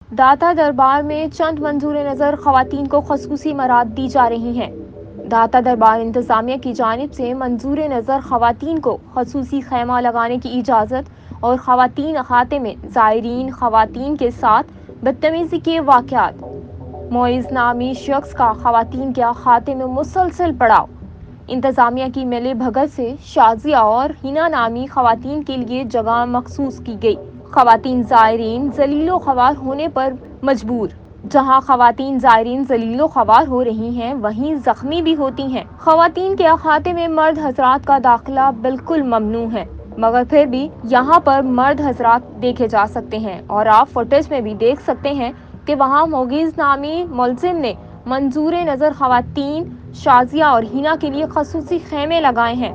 दाता दरबार में चंद मंजूर नज़र ख़वातीन को ख़ुसूसी मराद दी जा रही हैं। दाता दरबार इंतज़ामिया की जानिब से मंजूर नज़र ख़वातीन को ख़ुसूसी खैमा लगाने की इजाज़त और ख़वातीन अहाते में ज़ायरीन ख़वातीन के साथ बदतमीज़ी के वाक़यात। मोइज़ नामी शख्स का ख़वातीन के अहाते में मुसलसल पड़ाव। इंतज़ामिया की मिली भगत से शाजिया और हिना नामी ख़वातीन के लिए जगह मखसूस की गई। ख़वातीन ज़ायरीन ज़लीलो ख़वार होने पर मजबूर। जहां ख़वातीन ज़ायरीन ज़लीलो ख़वार हो रही हैं, वहीं ज़ख्मी भी होती हैं। ख़वातीन के अहाते में मर्द हज़रात का दाखिला बिल्कुल ममनू है, मगर फिर भी यहाँ पर मर्द हज़रात देखे जा सकते हैं और आप फुटेज में भी देख सकते हैं कि वहाँ मोगीज़ नामी मुलजिम ने मंजूर नज़र ख़वातीन शाजिया और हिना के लिए खसूसी खेमे लगाए हैं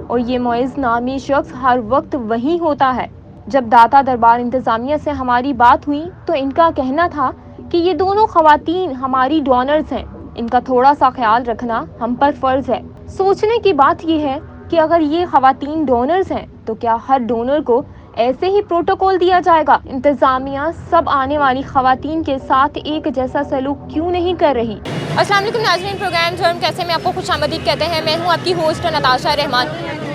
और ये मोइज़ नामी शख्स हर वक्त वहीं होता है। जब दाता दरबार इंतज़ामिया से हमारी बात हुई तो इनका कहना था कि ये दोनों ख़वातीन हमारी डोनर्स हैं, इनका थोड़ा सा ख्याल रखना हम पर फ़र्ज़ है। सोचने की बात यह है कि अगर ये ख़वातीन डोनर्स हैं तो क्या हर डोनर को ऐसे ही प्रोटोकॉल दिया जाएगा? इंतज़ामिया सब आने वाली ख़वातीन के साथ एक जैसा सलूक क्यों नहीं कर रही? अस्सलाम वालेकुम नाज़रीन, प्रोग्राम जुर्म कैसे में आपको खुशामदीद कहते हैं। मैं हूँ आपकी होस्ट नताशा रहमान।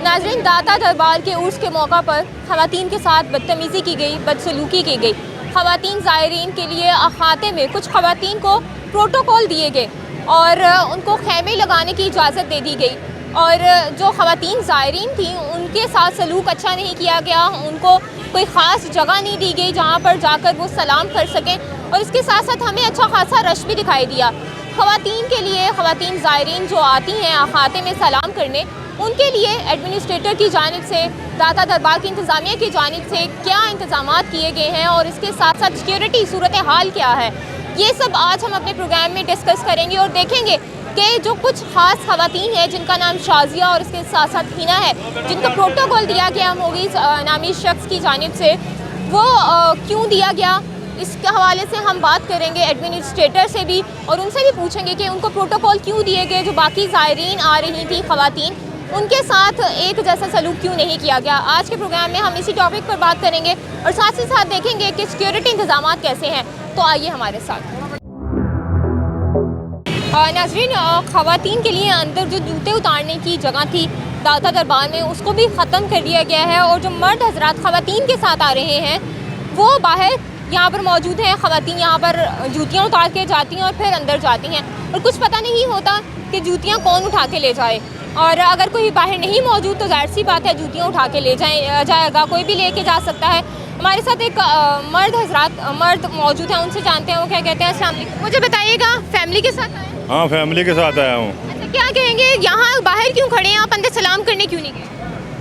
नाज़रीन, दाता दरबार के उर्स के मौका पर ख़वातीन के साथ बदतमीज़ी की गई, बदसलूकी की गई। ख़वातीन ज़ायरीन के लिए अहाते में कुछ ख़वातीन को प्रोटोकॉल दिए गए और उनको खेमे लगाने की इजाज़त दे दी गई और जो ख़वातीन ज़ायरीन थी उनके साथ सलूक अच्छा नहीं किया गया, उनको कोई ख़ास जगह नहीं दी गई जहाँ पर जाकर वो सलाम कर सकें और इसके साथ साथ हमें अच्छा खासा रश भी दिखाई दिया। ख़वातीन के लिए, ख़वातीन ज़ायरीन जो आती हैं अहाते में सलाम करने, उनके लिए एडमिनिस्ट्रेटर की जानिब से, दाता दरबार की इंतज़ामिया की जानिब से क्या इंतज़ामात किए गए हैं और इसके साथ साथ सिक्योरिटी सूरत हाल क्या है, ये सब आज हम अपने प्रोग्राम में डिस्कस करेंगे और देखेंगे कि जो कुछ ख़ास ख़वातीन हैं जिनका नाम शाजिया और इसके साथ साथ हिना है, जिनको प्रोटोकॉल दिया गया मोगीज़ नामी शख्स की जानिब से, वो क्यों दिया गया, इसके हवाले से हम बात करेंगे एडमिनिस्ट्रेटर से भी और उनसे भी पूछेंगे कि उनको प्रोटोकॉल क्यों दिए गए, जो बाकी ज़ायरीन आ रही थी ख़वातीन उनके साथ एक जैसा सलूक क्यों नहीं किया गया। आज के प्रोग्राम में हम इसी टॉपिक पर बात करेंगे और साथ ही साथ देखेंगे कि सिक्योरिटी इंतज़ामात कैसे हैं। तो आइए हमारे साथ। नाज़रीन, ख़वातीन के लिए अंदर जो जूते उतारने की जगह थी दाता दरबार में, उसको भी ख़त्म कर दिया गया है और जो मर्द हज़रात ख़वातीन के साथ आ रहे हैं वो बाहर यहाँ पर मौजूद हैं। ख़वातीन यहाँ पर जूतियाँ उतार के जाती हैं और फिर अंदर जाती हैं और कुछ पता नहीं होता कि जूतियाँ कौन उठा के ले जाए और अगर कोई बाहर नहीं मौजूद तो ज़ाहिर सी बात है जूतियाँ उठा के ले जाएगा, कोई भी लेके जा सकता है। हमारे साथ एक मर्द मौजूद हैं, उनसे जानते हैं वो क्या कहते हैं। अस्सलाम वालेकुम, मुझे बताइएगा, फैमिली के साथ आए? हाँ, फैमिली के साथ आया हूँ। अच्छा, क्या कहेंगे, यहाँ बाहर क्यों खड़े हैं आप, अंदर सलाम करने क्यों नहीं गए?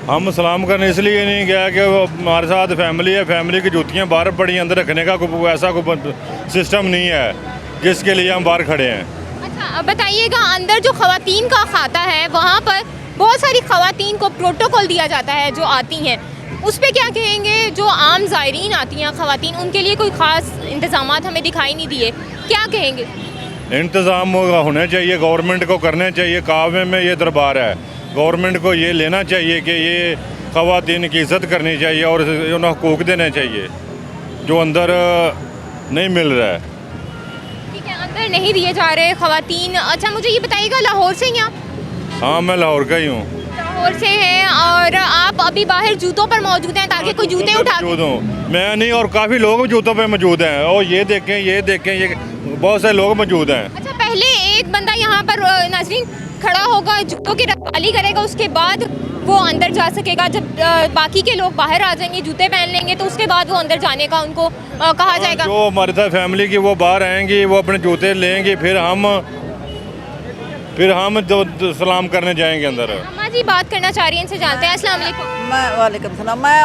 हम सलाम करने इसलिए नहीं गया कि वो हमारे साथ फैमिली है, फैमिली की जूतियाँ बाहर पड़ी, अंदर रखने का कोई ऐसा कोई सिस्टम नहीं है जिसके लिए हम बाहर खड़े हैं। अच्छा, बताइएगा, अंदर जो ख़वातीन का खाता है वहाँ पर बहुत सारी ख़वातीन को प्रोटोकॉल दिया जाता है जो आती हैं, उस पर क्या कहेंगे? जो आम ज़ायरीन आती हैं ख़वातीन, उनके लिए कोई ख़ास इंतज़ामात हमें दिखाई नहीं दिए, क्या कहेंगे? इंतज़ाम होने चाहिए, गवर्नमेंट को करने चाहिए। कावे में ये दरबार है, गवर्नमेंट को ये लेना चाहिए कि ये ख़वातीन की इज़्ज़त करनी चाहिए और उन्हें हकूक़ देने चाहिए जो अंदर नहीं मिल रहा है। ठीक है, अंदर नहीं दिए जा रहे ख़वातीन। अच्छा, मुझे ये बताइएगा, लाहौर से ही आप? हाँ, मैं लाहौर का ही हूँ। लाहौर से हैं और आप अभी बाहर जूतों पर मौजूद हैं ताकि कोई जूते उठा मौजूद हूँ मैं नहीं, और काफ़ी लोग जूतों पे मौजूद हैं और ये देखें, ये बहुत सारे लोग मौजूद हैं। अच्छा, पहले एक बंदा यहाँ पर नाज़रीन खड़ा होगा, जूतों की रखवाली करेगा, उसके बाद वो अंदर जा सकेगा। जब बाकी के लोग बाहर आ जाएंगे, जूते पहन लेंगे, तो उसके बाद वो अंदर जाने का उनको कहा जाएगा। जो हमारे साथ फैमिली की वो बाहर आएंगी, वो अपने जूते लेंगे, फिर हम जो सलाम करने जाएंगे अंदर। अम्मा जी बात करना चाह रही हैं, इनसे जानते हैं। अस्सलाम वालेकुम। वालेकुम सलाम। मैं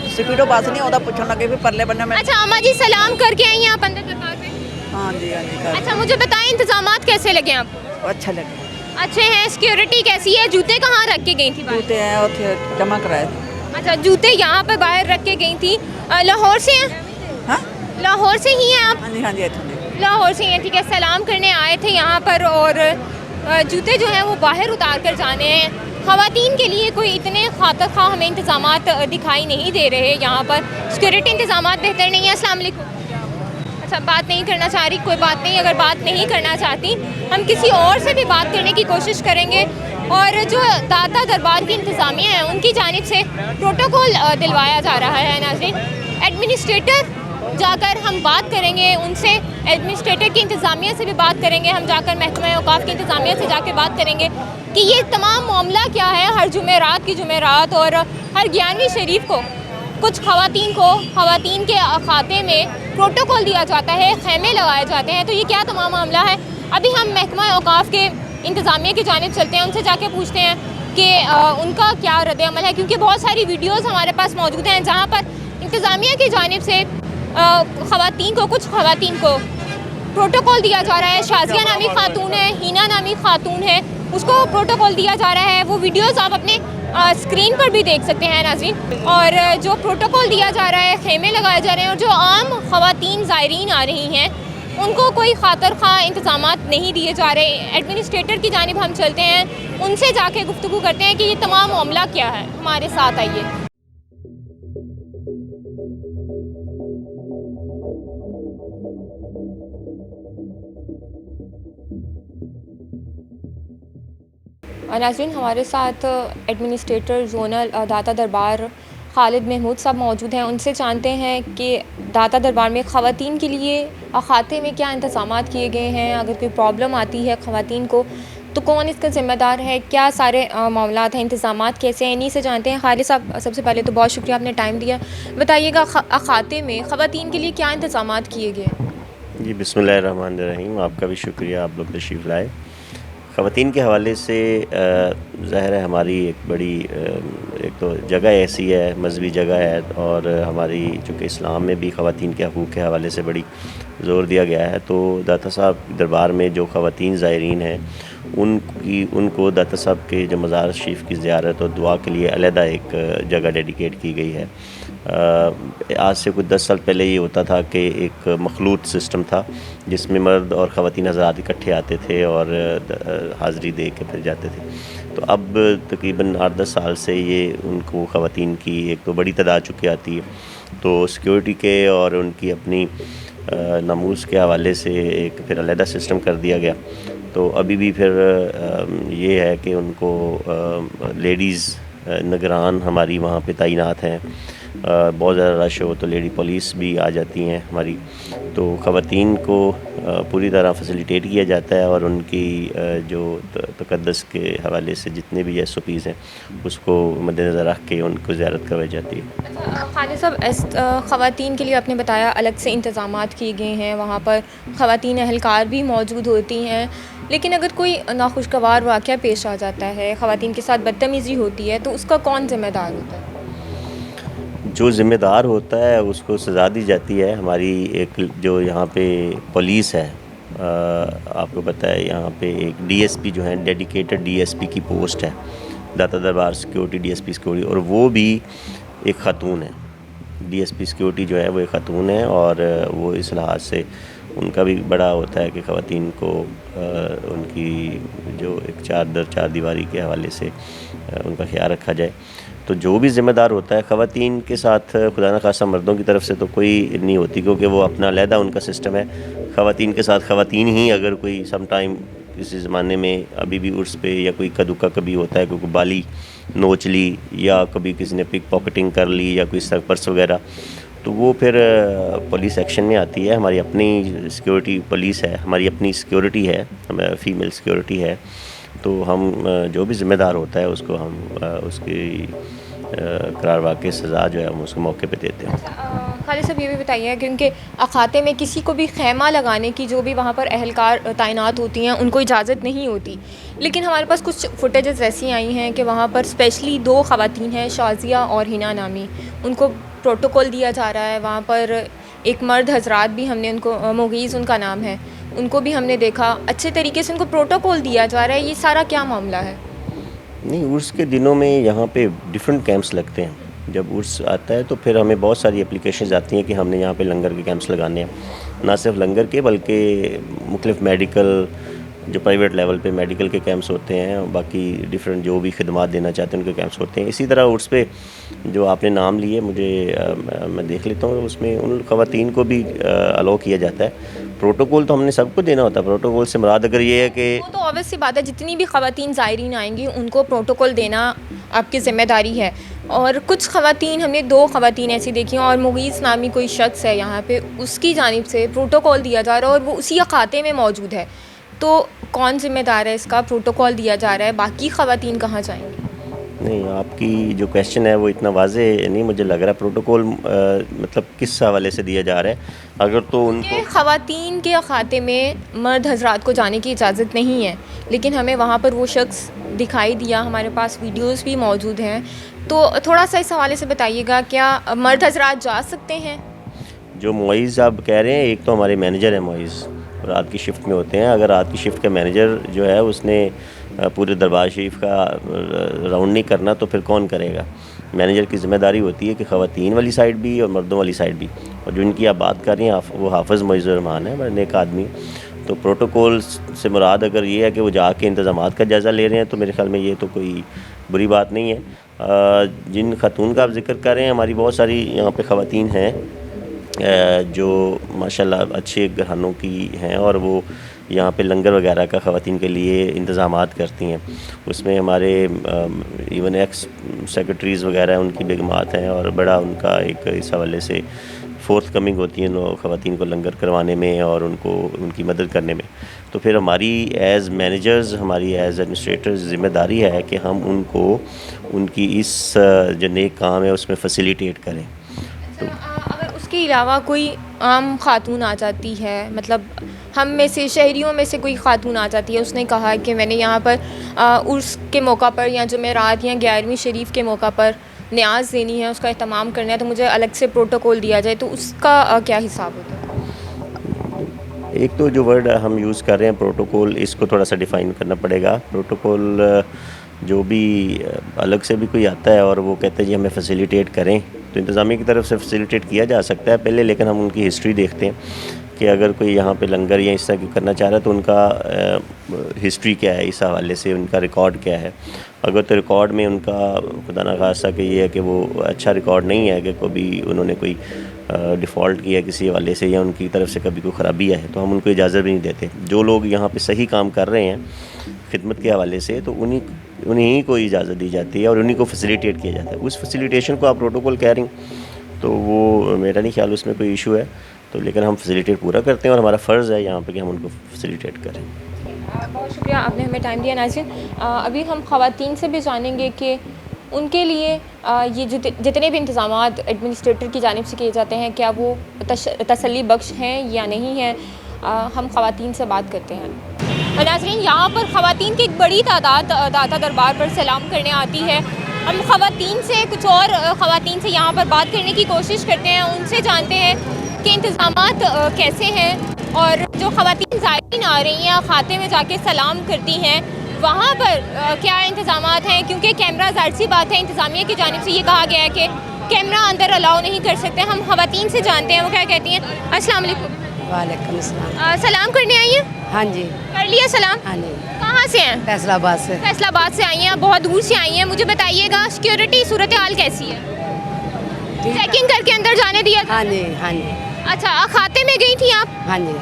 स्पीडो पास नहीं होता, पूछने लगे फिर परले बनने में। अच्छा, अम्मा जी सलाम करके आई हैं आप अंदर दरबार में? हाँ जी, हाँ जी। अच्छा, मुझे बताएं, इंतजामात कैसे लगे आपको? अच्छा लगे। अच्छे हैं। सिक्योरिटी कैसी है? जूते कहाँ रख के गई थी? जूते हैं और जमा कराए थे। अच्छा, जूते यहाँ पर बाहर रख के गई थी। लाहौर से हैं? हाँ, लाहौर से ही हैं आप? हाँ जी, हाँ जी, लाहौर से हैं, ठीक है। सलाम करने आए थे यहाँ पर और जूते जो हैं वो बाहर उतार कर जाने हैं। ख़वातीन के लिए कोई इतने खातर खा हमें इंतज़ामात दिखाई नहीं दे रहे। यहाँ पर सिक्योरिटी इंतज़ामात बेहतर नहीं है। अस्सलाम वालेकुम। अच्छा, बात नहीं करना चाह रही, कोई बात नहीं। अगर बात नहीं करना चाहती, हम किसी और से भी बात करने की कोशिश करेंगे। और जो दाता दरबार की इंतज़ामिया है, उनकी जानिब से प्रोटोकॉल दिलवाया जा रहा है। नाज़रीन, एडमिनिस्ट्रेटर जाकर हम बात करेंगे उनसे, एडमिनिस्ट्रेटर की इंतज़ामिया से भी बात करेंगे। हम जाकर महकमा औकाफ़ की इंतज़ामिया से जाकर बात करेंगे कि ये तमाम मामला क्या है। हर जुमेरात की जुमेरात और हर 11वीं शरीफ को कुछ ख़वातीन के खाते में प्रोटोकॉल दिया जाता है, ख़ैमे लगाए जाते हैं। तो ये क्या तमाम मामला है, अभी हम महकमा औकाफ़ के इंतज़ामिया की जानिब चलते हैं, उनसे जाके पूछते हैं कि उनका क्या रद्द-ए-अमल है। क्योंकि बहुत सारी वीडियोज़ हमारे पास मौजूद हैं जहाँ पर इंतज़ामिया की जानिब से कुछ ख़वातीन को प्रोटोकॉल दिया जा रहा है। शाज़िया नामी ख़ातून है, हिना नामी ख़ातून है, उसको प्रोटोकॉल दिया जा रहा है। वो वीडियोज़ आप अपने स्क्रीन पर भी देख सकते हैं नाज़रीन। और जो प्रोटोकॉल दिया जा रहा है, ख़ैमे लगाए जा रहे हैं, और जो आम ख़वातीन ज़ायरीन आ रही हैं उनको कोई खातर खा इंतज़ामात नहीं दिए जा रहे। एडमिनिस्ट्रेटर की जानिब हम चलते हैं, उनसे जाके गुफ्तगू करते हैं कि ये तमाम मामला क्या है। हमारे साथ आइए। नाज़रीन, हमारे साथ एडमिनिस्ट्रेटर ज़ोनल दाता दरबार खालिद महमूद साहब मौजूद हैं। उनसे जानते हैं कि दाता दरबार में ख़वातीन के लिए खाते में क्या इंतज़ामात किए गए हैं। अगर कोई प्रॉब्लम आती है ख़वातीन को तो कौन इसका ज़िम्मेदार है, क्या सारे मामलात हैं, इंतज़ामात कैसे हैं, इन्हीं से जानते हैं। खालिद साहब, सबसे पहले तो बहुत शुक्रिया, आपने टाइम दिया। बताइएगा, खाते में ख़वातीन के लिए क्या इंतज़ामात किए गए? जी, बिस्मिल्लाहिर्रहमानिर्रहीम। आपका भी शुक्रिया, आप लोग तशरीफ़ लाए। ख़वातीन के हवाले से ज़ाहिर है हमारी एक बड़ी एक तो जगह ऐसी है, मजहबी जगह है, और हमारी चूँकि इस्लाम में भी ख़वातीन के हक़ूक़ के हवाले से बड़ी ज़ोर दिया गया है। तो दाता साहब दरबार में जो ख़वातीन ज़ायरीन हैं उनको दाता साहब के जो मज़ार शरीफ की ज़ियारत और दुआ के लिए अलहदा एक जगह डेडिकेट की गई है। आज से कुछ 10 साल पहले ये होता था कि एक मखलूत सिस्टम था जिसमें मर्द और ख़वातीन हज़रात इकट्ठे आते थे और हाज़री दे के फिर जाते थे। तो अब तकरीबन 8-10 साल से ये उनको ख़वातीन की एक तो बड़ी तादाद चुकी आती है, तो सिक्योरिटी के और उनकी अपनी नमूज़ के हवाले से एक फिर अलहदा सिस्टम कर दिया गया। तो अभी भी फिर ये है कि उनको लेडीज़ निगरान हमारी वहाँ पे तैनात हैं। बहुत ज़्यादा रश हो तो लेडी पुलिस भी आ जाती हैं हमारी। तो ख़वातीन को पूरी तरह फैसिलिटेट किया जाता है और उनकी जो तक़द्दुस के हवाले से जितने भी SOPs हैं उसको मद्देनज़र रख के उनको ज़ियारत करवाई जाती है। खालिद साहब, ख़वातीन के लिए आपने बताया अलग से इंतज़ामात किए गए हैं, वहाँ पर ख़वातीन अहलकार भी मौजूद होती हैं। लेकिन अगर कोई नाखुशगवार वाक़या पेश आ जाता है, ख़वातीन के साथ बदतमीज़ी होती है, तो उसका कौन ज़िम्मेदार होता है? जो ज़िम्मेदार होता है उसको सज़ा दी जाती है। हमारी एक जो यहाँ पे पुलिस है, आपको पता है यहाँ पे एक DSP जो है, डेडिकेटेड DSP की पोस्ट है, दाता दरबार सिक्योरिटी DSP सिक्योरिटी, और वो भी एक ख़ातून है। DSP सिक्योरिटी जो है वो एक ख़ातून है, और वो इस लिहाज से उनका भी बड़ा होता है कि ख़वातीन को उनकी जो एक चार दीवारी के हवाले से उनका ख्याल रखा जाए। तो जो भी ज़िम्मेदार होता है ख़वातीन के साथ, खुदा न खासा मर्दों की तरफ से तो कोई नहीं होती, क्योंकि वो अपना अलहदा उनका सिस्टम है। ख़वातीन के साथ ख़वातीन ही, अगर कोई सम टाइम किसी ज़माने में अभी भी उर्स पे या कोई कदुका कभी होता है, क्योंकि बाली नोच ली या कभी किसी ने पिक पॉकेटिंग कर ली या कोई पर्स वगैरह, तो वो फिर पुलिस एक्शन में आती है। हमारी अपनी सिक्योरिटी पुलिस है, हमारी अपनी सिक्योरिटी है, फ़ीमेल सिक्योरिटी है। तो हम जो भी ज़िम्मेदार होता है उसको हम उसकी करार वाक़ई सज़ा जो है हम उसको मौके पे देते हैं। खालिद साहब, ये भी बताइए, क्योंकि अखाते में किसी को भी ख़ैमा लगाने की, जो भी वहाँ पर अहलकार तैनात होती हैं, उनको इजाज़त नहीं होती। लेकिन हमारे पास कुछ फुटेजेस ऐसी आई हैं कि वहाँ पर स्पेशली 2 ख़वातीन हैं, शाज़िया और हिना नामी, उनको प्रोटोकॉल दिया जा रहा है। वहाँ पर एक मर्द हज़रात भी, हमने उनको, मुगीज़ उनका नाम है, उनको भी हमने देखा, अच्छे तरीके से उनको प्रोटोकॉल दिया जा रहा है। ये सारा क्या मामला है? नहीं, उर्स के दिनों में यहाँ पे डिफरेंट कैंप्स लगते हैं। जब उर्स आता है तो फिर हमें बहुत सारी एप्लीकेशंस आती हैं कि हमने यहाँ पे लंगर के कैंप्स लगाने हैं। ना सिर्फ लंगर के, बल्कि मुख्तलिफ मेडिकल जो प्राइवेट लेवल पे मेडिकल के कैंप्स होते हैं, बाकी डिफरेंट जो भी खिदमात देना चाहते हैं उनके कैंप्स होते हैं। इसी तरह उर्स पे जो आपने नाम लिए, मैं देख लेता हूँ, उसमें उन ख़वातीन को भी अलाउ किया जाता है। प्रोटोकॉल तो हमने सबको देना होता है। प्रोटोकॉल से मुराद अगर ये है कि वो तो ऑब्वियस सी बात है, जितनी भी ख़वातीन ज़ायरीन आएंगी उनको प्रोटोकॉल देना आपकी ज़िम्मेदारी है। और कुछ ख़वातीन, हमने 2 ख़वातीन ऐसी देखी हैं और मुगीज़ नामी कोई शख्स है यहाँ पे, उसकी जानिब से प्रोटोकॉल दिया जा रहा है और वो उसी खाते में मौजूद है। तो कौन ज़िम्मेदार है इसका? प्रोटोकॉल दिया जा रहा है, बाकी ख़वातीन कहाँ जाएंगी? नहीं, आपकी जो क्वेश्चन है वो इतना वाज़े नहीं मुझे लग रहा। प्रोटोकॉल मतलब किस हवाले से दिया जा रहा है? अगर तो उनको ख़वातीन के खाते में मर्द हजरात को जाने की इजाज़त नहीं है, लेकिन हमें वहाँ पर वो शख्स दिखाई दिया, हमारे पास वीडियोस भी मौजूद हैं। तो थोड़ा सा इस हवाले से बताइएगा, क्या मर्द हजरात जा सकते हैं? जो मुइज़ आप कह रहे हैं, एक तो हमारे मैनेजर हैं मुइज़, रात की शिफ्ट में होते हैं। अगर रात की शिफ्ट का मैनेजर जो है उसने पूरे दरबार शरीफ का राउंड नहीं करना तो फिर कौन करेगा? मैनेजर की ज़िम्मेदारी होती है कि ख़वातीन वाली साइड भी और मर्दों वाली साइड भी। और जो इनकी आप बात कर रही हैं वो हाफ़िज़ मुइज़्ज़ुर रहमान है, बड़े नेक आदमी। तो प्रोटोकॉल से मुराद अगर ये है कि वो जाके इंतज़ामात का जायज़ा ले रहे हैं तो मेरे ख़्याल में ये तो कोई बुरी बात नहीं है। जिन खातून का आप ज़िक्र कर रहे हैं, हमारी बहुत सारी यहाँ पे ख़वातीन हैं जो माशाल्लाह अच्छे घरानों की हैं और वो यहाँ पे लंगर वगैरह का ख़वातीन के लिए इंतज़ामात करती हैं। उसमें हमारे इवन एक्स सेक्रेटरीज़ वगैरह उनकी बेगमात हैं और बड़ा उनका एक इस हवाले से फोर्थ कमिंग होती है ख़वातीन को लंगर करवाने में और उनको उनकी मदद करने में। तो फिर हमारी एज़ मैनेजर्स, हमारी एज़ एडमिनिस्ट्रेटर्स ज़िम्मेदारी है कि हम उनको उनकी इस जो नेक काम है उसमें फैसिलिटेट करें। तो अगर उसके अलावा कोई आम खातून आ जाती है, मतलब हम में से शहरियों में से कोई खातून आ जाती है, उसने कहा कि मैंने यहाँ पर उर्स के मौका पर या जुमेरात या 11वीं शरीफ के मौका पर न्याज देनी है, उसका एहतमाम करना है, तो मुझे अलग से प्रोटोकॉल दिया जाए, तो उसका क्या हिसाब होता है? एक तो जो वर्ड हम यूज़ कर रहे हैं प्रोटोकॉल, इसको थोड़ा सा डिफ़ाइन करना पड़ेगा। प्रोटोकॉल जो भी अलग से भी कोई आता है और वो कहते हैं जी हमें फैसिलिटेट करें, तो इंतज़ामिया की तरफ से फैसिलिटेट किया जा सकता है पहले, लेकिन हम उनकी हिस्ट्री देखते हैं कि अगर कोई यहाँ पे लंगर या इस तरह की करना चाह रहा है तो उनका हिस्ट्री क्या है, इस हवाले से उनका रिकॉर्ड क्या है। अगर तो रिकॉर्ड में उनका खुदा न खास्ता कि ये है कि वो अच्छा रिकॉर्ड नहीं है कि कभी उन्होंने कोई डिफ़ॉल्ट किया किसी हवाले से या उनकी तरफ से कभी कोई ख़राबी है, तो हम उनको इजाज़त भी नहीं देते। जो लोग यहाँ पे सही काम कर रहे हैं खिदमत के हवाले से, तो उन्हीं को इजाज़त दी जाती है और उन्हीं को फैसिलिटेट किया जाता है। उस फैसिलिटेशन को आप प्रोटोकॉल कह रही तो वो मेरा नहीं ख्याल उसमें कोई इशू है, तो लेकिन हम फैसिलिटेट पूरा करते हैं और हमारा फ़र्ज़ है यहाँ पे कि हम उनको फैसिलिटेट करें। बहुत शुक्रिया, आपने हमें टाइम दिया। नाज़रीन, अभी हम ख़वातीन से भी जानेंगे कि उनके लिए ये जितने भी इंतज़ामात एडमिनिस्ट्रेटर की जानिब से किए जाते हैं, क्या वो तसल्ली बख्श हैं या नहीं हैं। हम ख़वातीन से बात करते हैं। नाज़रीन, यहाँ पर ख़वातीन की एक बड़ी तादाद दाता दरबार पर सलाम करने आती है। हम ख़वातीन से, कुछ और ख़वातीन से यहाँ पर बात करने की कोशिश करते हैं, उनसे जानते हैं कि इंतज़ामात कैसे हैं और जो ख़वातीन ज़ायरीन आ रही हैं खाते में जाके सलाम करती हैं, वहाँ पर क्या इंतज़ामात हैं। क्योंकि कैमरा, ज़ाहिर सी बात है, इंतज़ामिया की जानिब से ये कहा गया है कि कैमरा अंदर अलाउ नहीं कर सकते। हम ख़वातीन से जानते हैं वो क्या कहती हैं। अस्सलाम वालेकुम। वालेकुम अस्सलाम। सलाम करने आई हैं? हाँ जी। कर लिया सलाम? हाँ जी। कहाँ से हैं? फैसलाबाद से। फैसलाबाद से आई हैं, बहुत दूर से आई हैं। मुझे बताइएगा सिक्योरिटी सूरत हाल कैसी है? चेकिंग करके अंदर जाने दिया था? हाँ जी, हाँ जी। अच्छा, खाते में गई थी आप? हाँ जी।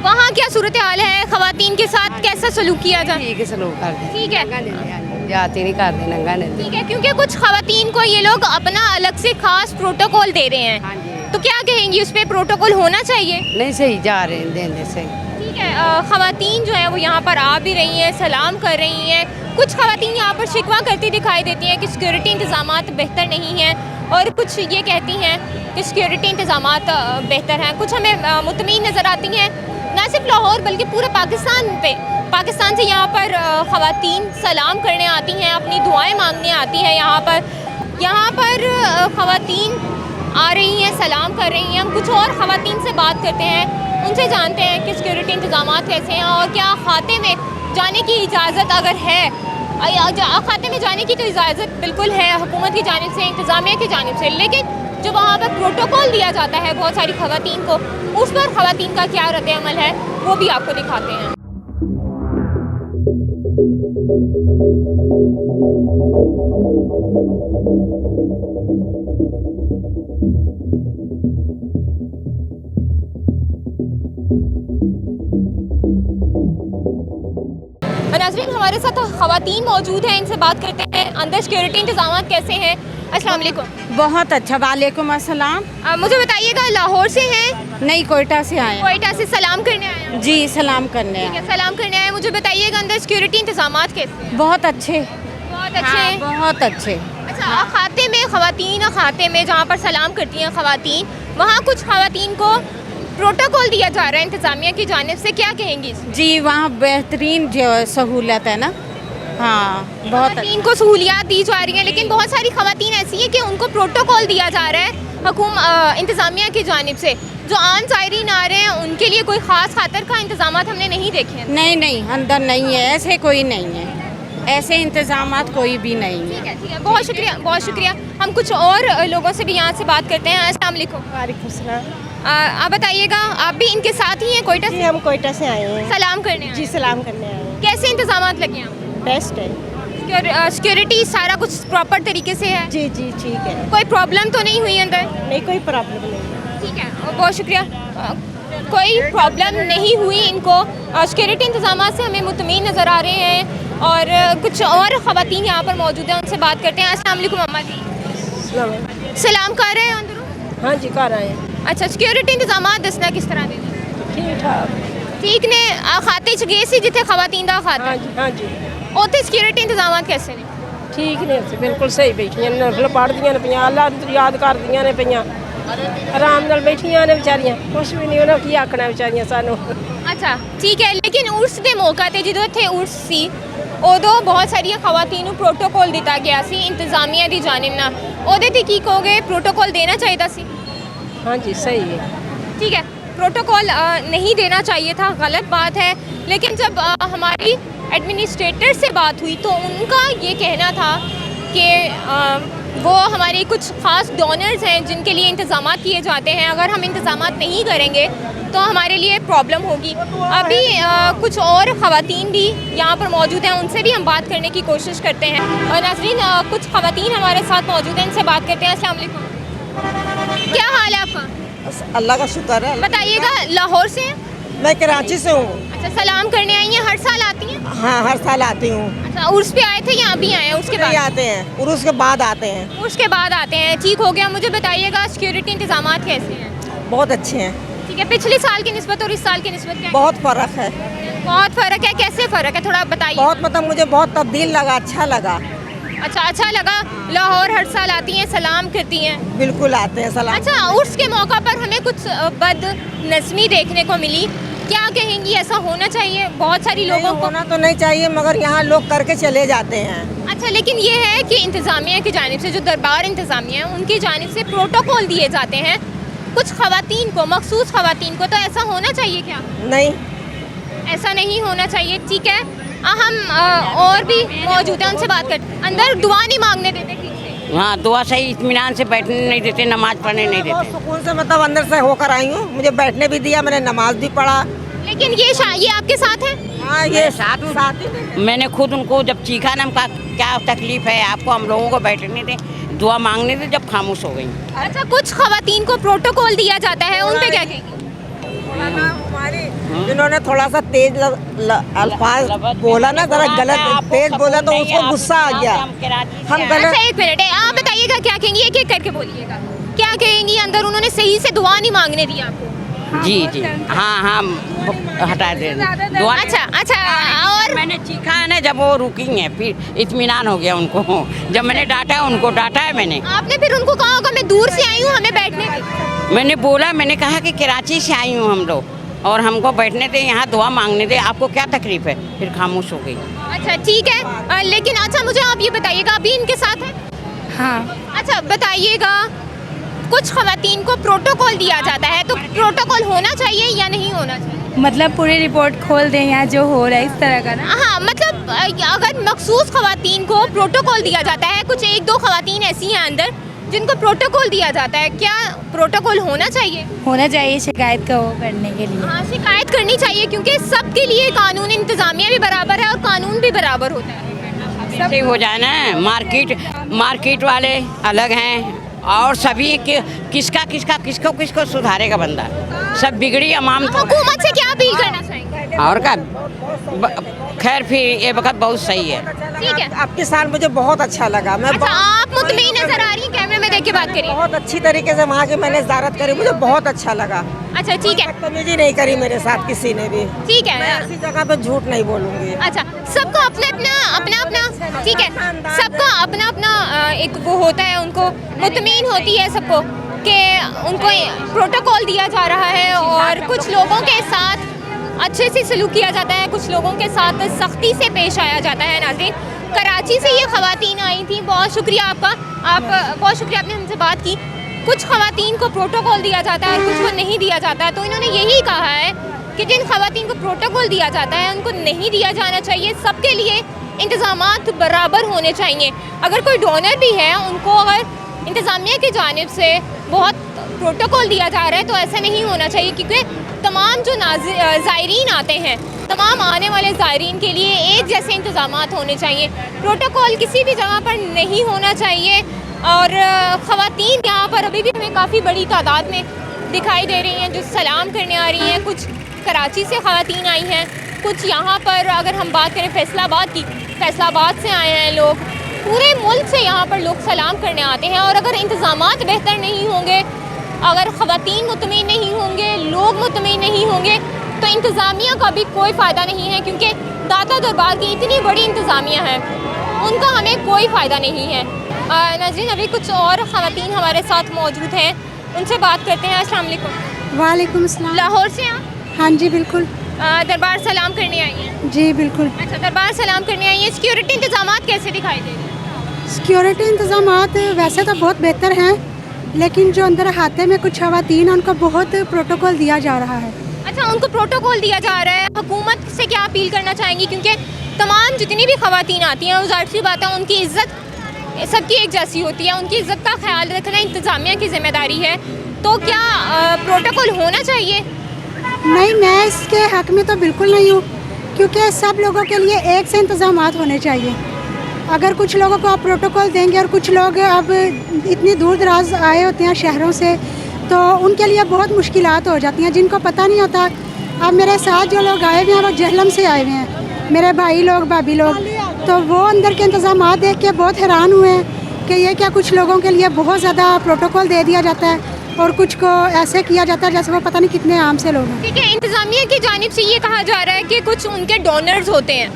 वहाँ क्या सूरत हाल है? ख़वातीन के साथ कैसा सलूक किया जाए? ठीक है, सलूक कर दे। ठीक है, जाती नहीं कर दे, नंगा नहीं दे। ठीक है, क्योंकि कुछ ख़वातीन को ये लोग अपना अलग से खास प्रोटोकॉल दे रहे हैं। हाँ जी। तो क्या कहेंगी, उस पर प्रोटोकॉल होना चाहिए? नहीं, सही जा रहे हैं, देने से। ठीक है, ख़वातीन जो है वो यहाँ पर आ भी रही हैं, सलाम कर रही हैं। कुछ ख़वातीन यहाँ पर शिकवा करती दिखाई देती हैं कि सिक्योरिटी इंतज़ामात बेहतर नहीं हैं, और कुछ ये कहती हैं कि सिक्योरिटी इंतज़ामात बेहतर हैं। कुछ हमें मुतमईन नज़र आती हैं, न सिर्फ लाहौर बल्कि पूरे पाकिस्तान से यहाँ पर ख़वातीन सलाम करने आती हैं, अपनी दुआएं मांगने आती हैं। यहाँ पर ख़वातीन आ रही हैं, सलाम कर रही हैं। हम कुछ और ख़वातीन से बात करते हैं, उनसे जानते हैं कि सिक्योरिटी इंतज़ामात कैसे हैं और क्या खाते में जाने की इजाज़त अगर है। खाते में जाने की तो इजाज़त बिल्कुल है हुकूमत की जानिब से, इंतज़ामिया की जानिब से, लेकिन जो वहाँ पर प्रोटोकॉल दिया जाता है बहुत सारी ख़वातीन को, उस पर ख़वातीन का क्या रद्द-ए-अमल है वो भी आपको दिखाते हैं। नाज़रीन, हमारे साथ ख़वातीन मौजूद हैं, इनसे बात करते हैं अंदर सिक्योरिटी इंतजाम कैसे हैं। अस्सलाम वालेकुम। बहुत अच्छा, वालेकुम अस्सलाम। मुझे बताइएगा, लाहौर से हैं? नहीं, कोयटा से आए हैं। कोयटा से सलाम करने आए हैं? जी, सलाम करने ठीक आए है, सलाम करने आए। मुझे बताइएगा अंदर सिक्योरिटी इंतजाम कैसे हैं? बहुत अच्छे। बहुत अच्छे हाँ, हैं। बहुत अच्छे। अच्छा, अखाते में ख़वातीन, अखाते में जहाँ पर सलाम करती हैं ख़वातीन, वहाँ कुछ ख़वातीन को प्रोटोकॉल दिया जा रहा है इंतज़ामिया की जानिब से, क्या कहेंगी इसमें? जी, वहाँ बेहतरीन जो सहूलत है ना। हाँ, बहुत ख़वातीन को सहूलियात दी जा रही हैं, लेकिन बहुत सारी ख़वातीन ऐसी हैं कि उनको प्रोटोकॉल दिया जा रहा है इंतज़ामिया की जानिब से। जो आम ज़ायरीन आ रहे हैं उनके लिए कोई ख़ास खातर का इंतज़ाम हमने नहीं देखे हैं। नहीं नहीं, अंदर नहीं है, ऐसे कोई नहीं है, ऐसे इंतजामात कोई भी नहीं है। ठीक है, ठीक है, बहुत शुक्रिया, बहुत शुक्रिया। हम कुछ और लोगों से भी यहाँ से बात करते हैं। अस्सलाम वालेकुम। वालेकुम सलाम। आप बताइएगा, आप भी इनके साथ ही हैं कोयटा जी, से? हम कोयटा से आए हैं। सलाम करने आए जी, हैं। सलाम करने आए हैं। कैसे इंतज़ाम लगे हैं? बेस्ट है। सिक्योरिटी सारा कुछ प्रॉपर तरीके से है? जी जी, ठीक है। कोई प्रॉब्लम तो नहीं हुई अंदर? नहीं, कोई प्रॉब्लम नहीं है। ठीक है, बहुत शुक्रिया। कोई प्रॉब्लम नहीं हुई इनको। सिक्योरिटी इंतजाम से हमें मुतमईन नज़र आ रहे हैं। और कुछ और ख़वातीन यहाँ पर मौजूद हैं, उनसे बात करते हैं। अस्सलाम वालेकुम अम्मा जी। सलाम कर रहे हैं अंदर? हाँ जी, कर आए हैं। अच्छा, सिक्योरिटी इंतजाम दसना किस तरह दे? ठीक ठाक। ठीक ने खाते च गए सी जिथे ख़वातीन दा खाता हाँ जी, हाँ जी, उत्थे सिक्योरिटी इंतजाम कैसे ने? ठीक ने, उत्थे बिल्कुल सही बैठियां ने, नफल पढ़दियां ने पियां, अल्लाह नूं याद करदियां ने पियां, आराम नाल बैठियां ने बेचारियां, कुछ भी नहीं उन्हें की आखना बेचारियां सानू। अच्छा, ठीक है, लेकिन उर्स के मौका ते जो इत्थे उर्स सी उदों बहुत सारिया ख़वातीन नूं प्रोटोकॉल दिता गया सी इंतजामिया दी जानिब नाल, ओहदे ते की कहोगे? प्रोटोकॉल देना चाहिए सी? हाँ जी, सही है। ठीक है, प्रोटोकॉल नहीं देना चाहिए था, गलत बात है। लेकिन जब हमारी एडमिनिस्ट्रेटर से बात हुई तो उनका ये कहना था कि वो हमारे कुछ ख़ास डोनर्स हैं जिनके लिए इंतज़ाम किए जाते हैं, अगर हम इंतज़ाम नहीं करेंगे तो हमारे लिए प्रॉब्लम होगी। अभी कुछ और ख़वातीन भी यहाँ पर मौजूद हैं, उनसे भी हम बात करने की कोशिश करते हैं। और नाज़रीन, कुछ ख़वातीन हमारे साथ मौजूद हैं, इनसे बात करते हैं। अस्सलाम वालेकुम, क्या हाल है आपका? अल्लाह का शुक्र है। बताइएगा, लाहौर से हैं? मैं कराची से हूँ। अच्छा, सलाम करने आई हैं? हर साल आती हैं? हाँ, हर साल आती हूँ। अच्छा, उर्स पे आए थे या अभी आए हैं? उसके बाद आते हैं और उसके बाद आते हैं। उसके बाद आते हैं। ठीक हो गया। मुझे बताइएगा, सिक्योरिटी इंतजाम कैसे हैं? बहुत अच्छे हैं। ठीक है, पिछले साल की निस्बत और इस साल की निस्बत क्या है? बहुत फ़र्क है। बहुत फ़र्क है। कैसे फ़र्क है, थोड़ा बताइए। बहुत मतलब मुझे बहुत तब्दील लगा, अच्छा लगा। अच्छा लगा। लाहौर हर साल आती हैं, सलाम करती हैं? बिल्कुल आते हैं, सलाम। अच्छा, उर्स के मौका पर हमें कुछ बदनज़मी देखने को मिली, क्या कहेंगी? ऐसा होना चाहिए? बहुत सारी लोगों को होना तो नहीं चाहिए, मगर यहाँ लोग करके चले जाते हैं। अच्छा, लेकिन ये है कि इंतज़ामिया की जानिब से, जो दरबार इंतज़ामिया है उनकी जानिब से प्रोटोकॉल दिए जाते हैं कुछ ख़वातीन को, मखसूस ख़वातीन को, तो ऐसा होना चाहिए क्या? नहीं, ऐसा नहीं होना चाहिए। ठीक है, हम और भी मौजूद हैं, उनसे बात करते। अंदर दुआ नहीं मांगने देते ठीक से? हाँ, दुआ सही इत्मीनान से बैठने नहीं देते, नमाज पढ़ने नहीं बहुत देते। सुकून से मतलब अंदर से होकर आई हूँ, मुझे बैठने भी दिया, मैंने नमाज भी पढ़ा। लेकिन ये आपके साथ है? हाँ, ये साथ ही। मैंने खुद उनको जब चीखा ना, कहा क्या तकलीफ है आपको, हम लोगों को बैठने दें, दुआ मांगने दें, जब खामोश हो गई। अच्छा, कुछ ख़वातीन को प्रोटोकॉल दिया जाता है, उन पे क्या कहेंगे? जिन्होंने थोड़ा सा तेज अल्फाज बोला ना, जरा गलत तेज बोला तो उसको गुस्सा आ गया। हम गलत। अच्छा, एक मिनट है, आप बताइएगा क्या कहेंगी, एक एक करके बोलिएगा। क्या कहेंगी? अंदर उन्होंने सही से दुआ नहीं मांगने दिया आपको? जी जी, हाँ, हटा दे दुआ। अच्छा, और मैंने चीखा है ना, जब वो रुकी हैं, फिर इत्मीनान हो गया उनको। जब मैंने डांटा है मैंने। आपने फिर उनको कहा होगा मैं दूर से आई हूँ, हमें बैठने दे। मैंने बोला, मैंने कहा कि कराची से आई हूँ हम लोग, और हमको बैठने दे, यहाँ दुआ मांगने दे, आपको क्या तकलीफ है? फिर खामोश हो गई। अच्छा, ठीक है, लेकिन अच्छा मुझे आप ये बताइएगा, अभी इनके साथ है? हाँ। अच्छा, बताइएगा, कुछ ख़वातीन को प्रोटोकॉल दिया जाता है, तो प्रोटोकॉल होना चाहिए या नहीं होना चाहिए? मतलब पूरी रिपोर्ट खोल दें यहाँ जो हो रहा है इस तरह का ना? हाँ, मतलब अगर मखसूस ख़वातीन को प्रोटोकॉल दिया जाता है, कुछ एक दो ख़वातीन ऐसी हैं अंदर जिनको प्रोटोकॉल दिया जाता है, क्या प्रोटोकॉल होना चाहिए? होना चाहिए, शिकायत का वो करने के लिए। हाँ, शिकायत करनी चाहिए, क्योंकि सबके लिए कानून इंतज़ामिया भी बराबर है और कानून भी बराबर होता है। ऐसे हो जाए ना, मार्केट वाले अलग हैं और सभी किसको सुधारेगा बंदा, सब बिगड़ी अमाम। तो हुकूमत से क्या अपील करना चाहेंगे? और का खैर फिर ये वक्त बहुत सही है। ठीक है, आपके साथ मुझे बहुत अच्छा लगा। मैं अच्छा, आप मुतमईन नजर आ रही हैं, कैमरे में देख के बात करिए। बहुत अच्छी तरीके से वहाँ की मैंने ज़ियारत करी, मुझे बहुत अच्छा लगा। अच्छा ठीक है, बदतमीजी नहीं करी मेरे साथ किसी ने भी। ठीक है, ऐसी जगह पे झूठ नहीं बोलूँगी। अच्छा, सबको अपना ठीक है, सबका अपना एक वो होता है, उनको मुतमईन होती है सबको कि उनको प्रोटोकॉल दिया जा रहा है और कुछ लोगों के साथ अच्छे से सलूक किया जाता है, कुछ लोगों के साथ सख्ती से पेश आया जाता है। नाज़रीन, कराची से ये ख़वातीन आई थी, बहुत शुक्रिया आपका, बहुत शुक्रिया आपने हमसे बात की। कुछ ख़वातीन को प्रोटोकॉल दिया जाता है और कुछ को नहीं दिया जाता है, तो इन्होंने यही कहा है कि जिन ख़वातीन को प्रोटोकॉल दिया जाता है उनको नहीं दिया जाना चाहिए। सबके लिए इंतज़ामात बराबर होने चाहिए। अगर कोई डोनर भी है, उनको अगर इंतज़ामिया की जानिब से बहुत प्रोटोकॉल दिया जा रहा है तो ऐसा नहीं होना चाहिए, क्योंकि तमाम जो ज़ायरीन आते हैं, तमाम आने वाले ज़ायरीन के लिए एक जैसे इंतज़ामात होने चाहिए। प्रोटोकॉल किसी भी जगह पर नहीं होना चाहिए। और ख़वातीन यहाँ पर अभी भी हमें काफ़ी बड़ी तादाद में दिखाई दे रही हैं जो सलाम करने आ रही हैं। कुछ कराची से ख़वातीन आई हैं, कुछ यहाँ पर अगर हम बात करें फैसलाबाद की, फैसलाबाद से आए हैं लोग। पूरे मुल्क से यहाँ पर लोग सलाम करने आते हैं। और अगर इंतज़ामात बेहतर नहीं होंगे, अगर ख़वातीन मुतमईन नहीं होंगे, लोग मुतमईन नहीं होंगे, तो इंतज़ामिया का भी कोई फ़ायदा नहीं है, क्योंकि दाता दरबार की इतनी बड़ी इंतज़ामिया है, उनका हमें कोई फ़ायदा नहीं है। नाज़रीन, अभी कुछ और ख़वातीन हमारे साथ मौजूद हैं, उनसे बात करते हैं। अस्सलाम वालेकुम। वालेकुम अस्सलाम। लाहौर से आप? हाँ जी बिल्कुल। दरबार सलाम करने आई हैं? जी बिल्कुल। अच्छा, दरबार सलाम करने आई हैं। सिक्योरिटी इंतज़ामात कैसे दिखाई दे रहे हैं? सिक्योरिटी इंतज़ामात वैसे तो बहुत बेहतर हैं, लेकिन जो अंदर हाथे में कुछ ख़वातीन हैं उनको बहुत प्रोटोकॉल दिया जा रहा है। अच्छा, उनको प्रोटोकॉल दिया जा रहा है। हुकूमत से क्या अपील करना चाहेंगी? क्योंकि तमाम जितनी भी ख़वातीन आती हैं, ज़ाहिर सी बात है उनकी इज़्ज़त सबकी एक जैसी होती है, उनकी इज़्ज़त का ख्याल रखना इंतज़ामिया की ज़िम्मेदारी है। तो क्या प्रोटोकॉल होना चाहिए? नहीं, मैं इसके हक़ में तो बिल्कुल नहीं हूँ, क्योंकि सब लोगों के लिए एक से इंतज़ामात होने चाहिए। अगर कुछ लोगों को आप प्रोटोकॉल देंगे और कुछ लोग अब इतनी दूर दराज आए होते हैं शहरों से, तो उनके लिए बहुत मुश्किलात हो जाती हैं, जिनको पता नहीं होता। अब मेरे साथ जो लोग आए हुए हैं वो जहलम से आए हुए हैं, मेरे भाई लोग, भाभी लोग, तो वो अंदर के इंतज़ामात देख के बहुत हैरान हुए हैं कि ये क्या कुछ लोगों के लिए बहुत ज़्यादा प्रोटोकॉल दे दिया जाता है और कुछ को ऐसे किया जाता है जैसे वो पता नहीं कितने आम से लोग हैं। ठीक है, इंतज़ामिया की जानिब से ये कहा जा रहा है कि कुछ उनके डोनर्स होते हैं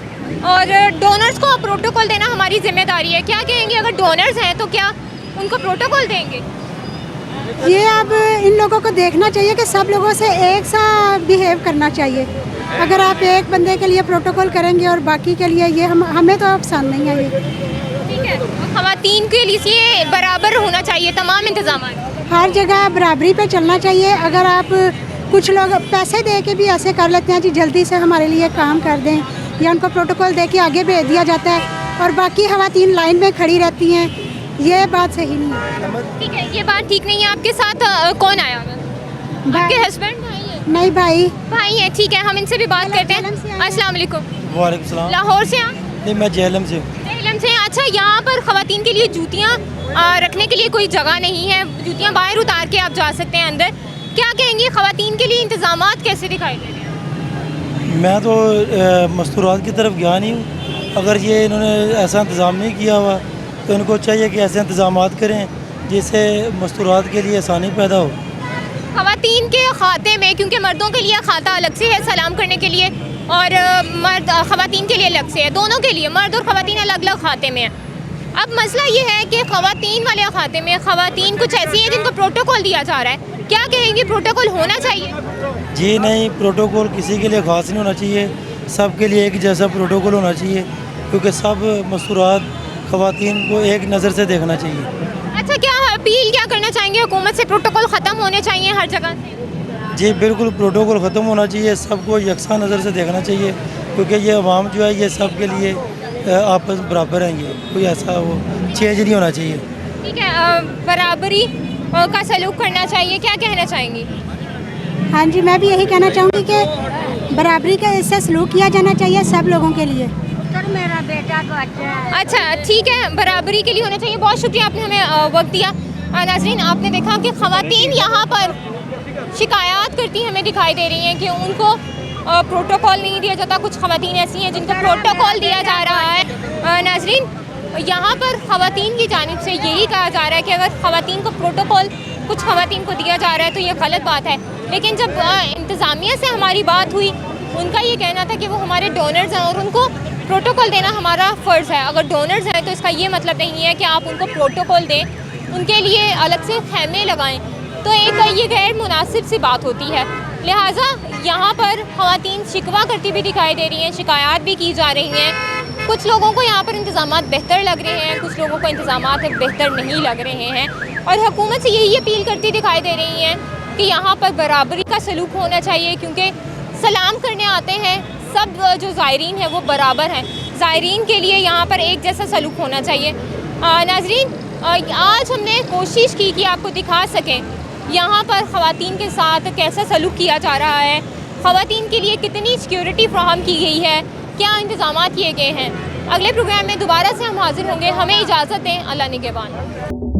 और डोनर्स को प्रोटोकॉल देना हमारी जिम्मेदारी है। क्या कहेंगे, अगर डोनर्स हैं तो क्या उनको प्रोटोकॉल देंगे? ये अब इन लोगों को देखना चाहिए कि सब लोगों से एक सा बिहेव करना चाहिए। अगर आप एक बंदे के लिए प्रोटोकॉल करेंगे और बाकी के लिए ये हमें तो पसंद नहीं है ये। ठीक है, ख़वातीन के लिए बराबर होना चाहिए तमाम इंतज़ामात, हर जगह बराबरी पे चलना चाहिए। अगर आप कुछ लोग पैसे दे के भी ऐसे कर लेते हैं जी जल्दी से हमारे लिए काम कर दें, या उनको प्रोटोकॉल दे के आगे भेज दिया जाता है और बाकी ख़वातीन लाइन में खड़ी रहती हैं, ये बात सही नहीं है। ठीक है, ये बात ठीक नहीं है। आपके साथ कौन आया? आपके हस्बैंड? नहीं, भाई है। ठीक है, हम इनसे भी बात करते हैं। अस्सलाम वालेकुम। वालेकुम सलाम। लाहौर से आप? नहीं, मैं जेहलम से। जेहलम से। अच्छा, यहाँ पर ख़वातीन के लिए जूतियाँ रखने के लिए कोई जगह नहीं है, जूतियाँ बाहर उतार के आप जा सकते हैं अंदर। क्या कहेंगे, ख़वातीन के लिए इंतज़ामात कैसे दिखाई दे रहे हैं? मैं तो मस्तूरात की तरफ गया नहीं हूँ। अगर ये इन्होंने ऐसा इंतज़ाम नहीं किया हुआ तो इनको चाहिए कि ऐसे इंतज़ामात करें जिससे मस्तूरात के लिए आसानी पैदा हो। ख़वातीन के खाते में, क्योंकि मर्दों के लिए खाता अलग से है सलाम करने के लिए और मर्द ख़वातीन के लिए अलग से है, दोनों के लिए मर्द और ख़वातीन अलग अलग खाते में है। अब मसला ये है कि ख़वातीन वाले खाते में ख़वातीन कुछ ऐसी हैं जिनको प्रोटोकॉल दिया जा रहा है। क्या कहेंगे, प्रोटोकॉल होना चाहिए? जी नहीं, प्रोटोकॉल किसी के लिए ख़ास नहीं होना चाहिए, सब के लिए एक जैसा प्रोटोकॉल होना चाहिए, क्योंकि सब मस्तूरात ख़वातीन को एक नज़र से देखना चाहिए। अच्छा, क्या अपील क्या करना चाहेंगे हुकूमत से? प्रोटोकॉल ख़त्म होने चाहिए हर जगह से? जी बिल्कुल, प्रोटोकॉल ख़त्म होना चाहिए, सबको यकसा नज़र से देखना चाहिए, क्योंकि ये अवाम जो है ये सब के लिए आपस बराबर हैं, ये कोई ऐसा वो चेंज नहीं होना चाहिए। ठीक है, बराबरी का सलूक करना चाहिए। क्या कहना चाहेंगी? हाँ जी, मैं भी यही कहना चाहूँगी कि बराबरी का इससे सलूक किया जाना चाहिए सब लोगों के लिए। मेरा बेटा को अच्छा अच्छा ठीक है, बराबरी के लिए होना चाहिए। बहुत शुक्रिया, आपने हमें वक्त दिया। नाज़रीन, आपने देखा कि ख़वातीन यहाँ पर शिकायत करती हमें दिखाई दे रही हैं कि उनको प्रोटोकॉल नहीं दिया जाता। कुछ ख़वातीन ऐसी हैं जिनको प्रोटोकॉल दिया जा रहा है। नाज़रीन, यहाँ पर ख़वातीन की जानिब से यही कहा जा रहा है कि अगर ख़वातीन को प्रोटोकॉल कुछ ख़वातीन को दिया जा रहा है तो ये गलत बात है। लेकिन जब इंतज़ामिया से हमारी बात हुई, उनका ये कहना था कि वो हमारे डोनर्स हैं और उनको प्रोटोकॉल देना हमारा फ़र्ज़ है। अगर डोनर्स हैं तो इसका ये मतलब नहीं है कि आप उनको प्रोटोकॉल दें, उनके लिए अलग से खैमे लगाएं, तो एक ये गैर मुनासिब सी बात होती है। लिहाजा यहाँ पर ख़वातीन शिकवा करती भी दिखाई दे रही हैं, शिकायत भी की जा रही हैं। कुछ लोगों को यहाँ पर इंतज़ामात बेहतर लग रहे हैं, कुछ लोगों को इंतज़ामात बेहतर नहीं लग रहे हैं, और हुकूमत से यही अपील करती दिखाई दे रही हैं कि यहाँ पर बराबरी का सलूक होना चाहिए, क्योंकि सलाम करने आते हैं सब जो ज़ायरीन हैं वो बराबर हैं। ज़ायरीन के लिए यहाँ पर एक जैसा सलूक होना चाहिए। नाज़रीन, आज हमने कोशिश की कि आपको दिखा सकें यहाँ पर ख़वातीन के साथ कैसा सलूक किया जा रहा है, ख़वातीन के लिए कितनी सिक्योरिटी फ्राहम की गई है, क्या इंतज़ामात किए गए हैं। अगले प्रोग्राम में दोबारा से हम हाजिर होंगे। हमें इजाज़त दें। अल्लाह निगहबान।